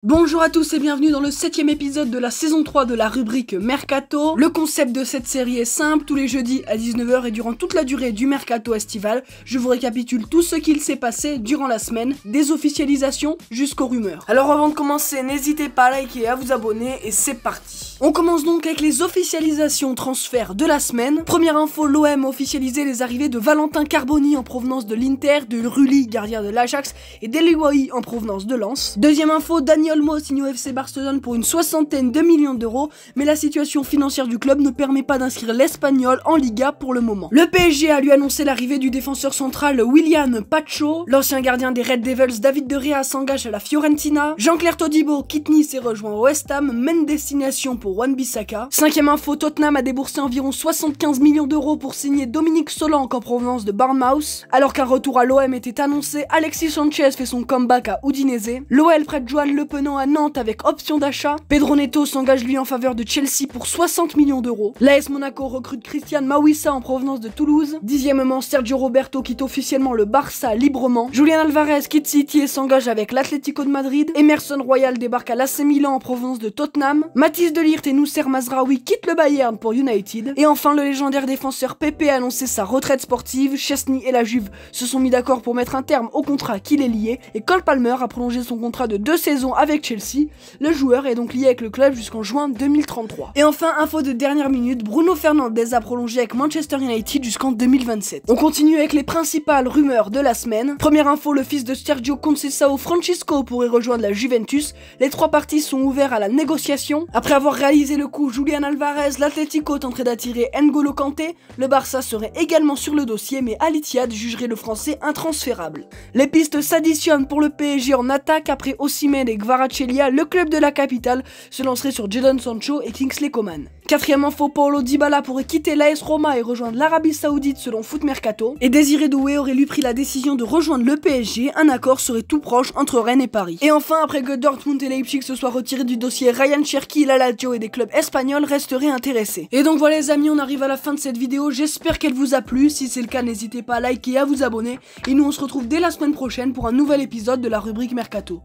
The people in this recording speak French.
Bonjour à tous et bienvenue dans le 7ème épisode de la saison 3 de la rubrique Mercato. Le concept de cette série est simple, tous les jeudis à 19 h et durant toute la durée du Mercato estival, je vous récapitule tout ce qu'il s'est passé durant la semaine, des officialisations jusqu'aux rumeurs. Alors avant de commencer, n'hésitez pas à liker et à vous abonner et c'est parti. On commence donc avec les officialisations transferts de la semaine. Première info, l'OM a officialisé les arrivées de Valentin Carboni en provenance de l'Inter, de Rulli, gardien de l'Ajax, et d'Eliwahi en provenance de Lens. Deuxième info, Dani Olmo signe au FC Barcelone pour une 60aine de millions d'euros, mais la situation financière du club ne permet pas d'inscrire l'Espagnol en Liga pour le moment. Le PSG a lui annoncé l'arrivée du défenseur central Willian Pacho. L'ancien gardien des Red Devils David De Gea s'engage à la Fiorentina. Jean-Claire Todibo quitte Nice et rejoint West Ham, même destination pour Wan-Bissaka. Cinquième info, Tottenham a déboursé environ 75 millions d'euros pour signer Dominique Solanke en provenance de Bournemouth. Alors qu'un retour à l'OM était annoncé, Alexis Sanchez fait son comeback à Udinese. L'OL prête Joan Le Penant à Nantes avec option d'achat. Pedro Neto s'engage lui en faveur de Chelsea pour 60 millions d'euros. L'AS Monaco recrute Christian Mawissa en provenance de Toulouse. Dixièmement, Sergio Roberto quitte officiellement le Barça librement. Julian Alvarez quitte City et s'engage avec l'Atlético de Madrid. Emerson Royal débarque à l'AC Milan en provenance de Tottenham. Mathis De Ligt et Noussair Mazraoui quittent le Bayern pour United. Et enfin, le légendaire défenseur Pepe a annoncé sa retraite sportive. Chesney et la Juve se sont mis d'accord pour mettre un terme au contrat qui les liait. Et Cole Palmer a prolongé son contrat de 2 saisons avec Chelsea. Le joueur est donc lié avec le club jusqu'en juin 2033. Et enfin, info de dernière minute, Bruno Fernandes a prolongé avec Manchester United jusqu'en 2027. On continue avec les principales rumeurs de la semaine. Première info, le fils de Sergio Conceição, Francisco, pourrait rejoindre la Juventus. Les 3 parties sont ouverts à la négociation. Après avoir réalisé le coup Julian Alvarez, l'Atlético tenterait d'attirer N'Golo Kanté. Le Barça serait également sur le dossier, mais Al Ittihad jugerait le français intransférable. Les pistes s'additionnent pour le PSG en attaque. Après Osimhen et Kvaratskhelia, le club de la capitale se lancerait sur Jadon Sancho et Kingsley Coman. Quatrième info, Paulo Dybala pourrait quitter l'AS Roma et rejoindre l'Arabie Saoudite selon Foot Mercato. Et Désiré Doué aurait lui pris la décision de rejoindre le PSG, un accord serait tout proche entre Rennes et Paris. Et enfin, après que Dortmund et Leipzig se soient retirés du dossier Ryan Cherki, la Lazio et des clubs espagnols resteraient intéressés. Et donc voilà les amis, on arrive à la fin de cette vidéo, j'espère qu'elle vous a plu. Si c'est le cas, n'hésitez pas à liker et à vous abonner. Et nous on se retrouve dès la semaine prochaine pour un nouvel épisode de la rubrique Mercato.